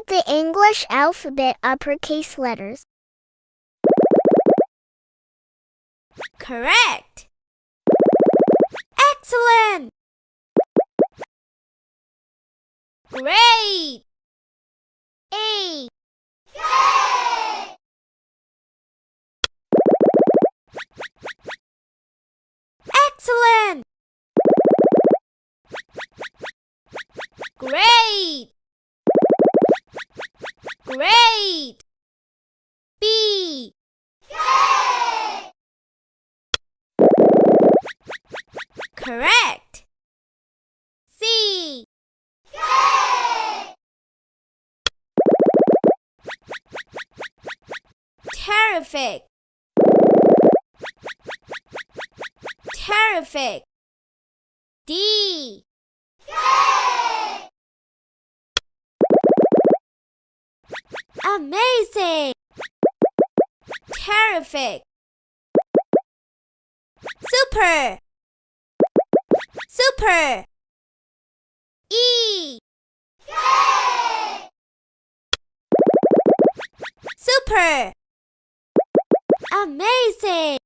Read the English alphabet uppercase letters. Correct. Excellent. Great. A. Excellent. Great. Great. B. Correct. C. Terrific. Terrific. D. Amazing. Terrific. Super. Super. E. Super. Amazing.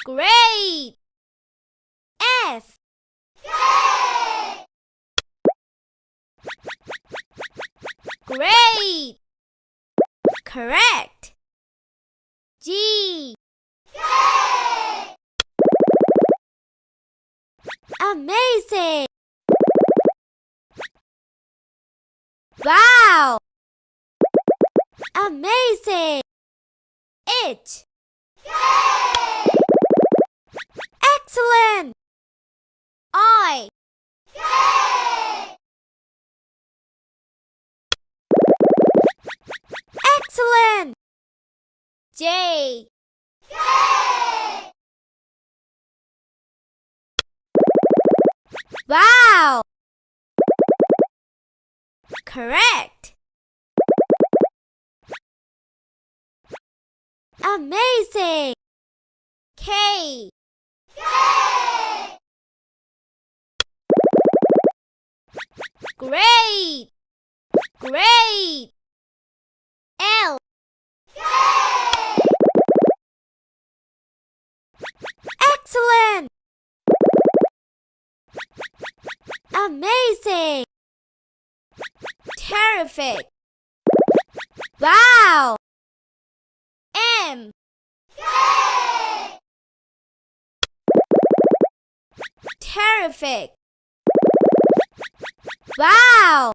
Great. F. Great. Correct. G. Amazing. Wow. Amazing. H. Excellent. I. Excellent. J. Wow. Correct. Amazing. K. Great. Great. L. Excellent. Amazing. Terrific. Wow. M. Terrific. Wow.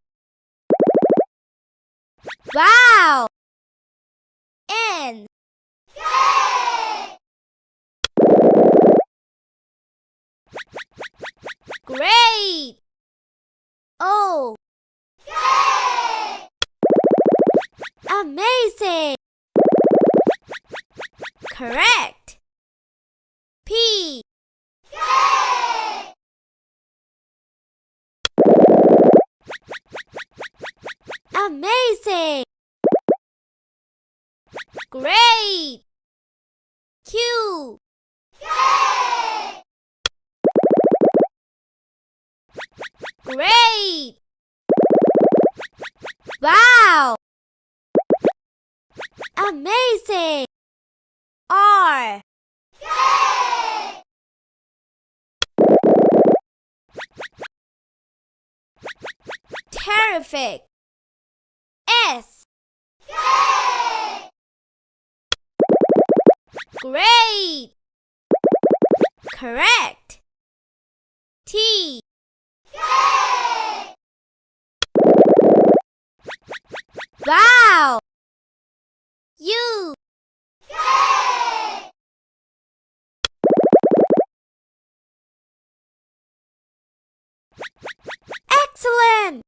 Wow. N. Great. O. Amazing. Correct. P. Amazing. Great. Q. Great. Wow. Amazing. R. Terrific. S. Great. Correct. T. Wow. U. Excellent.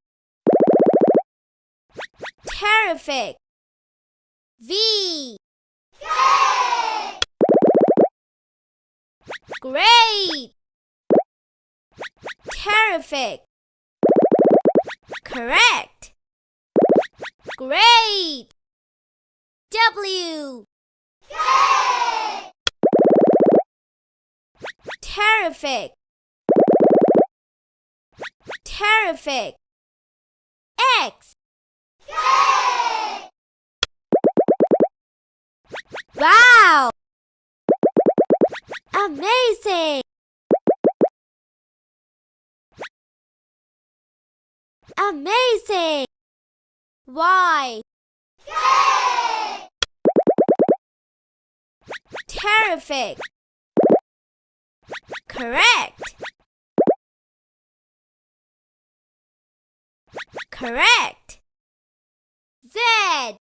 Terrific. V. Great. Terrific. Correct. Great. W. Terrific. Terrific. X. Amazing! Amazing! Y. Terrific! Correct! Correct! Z.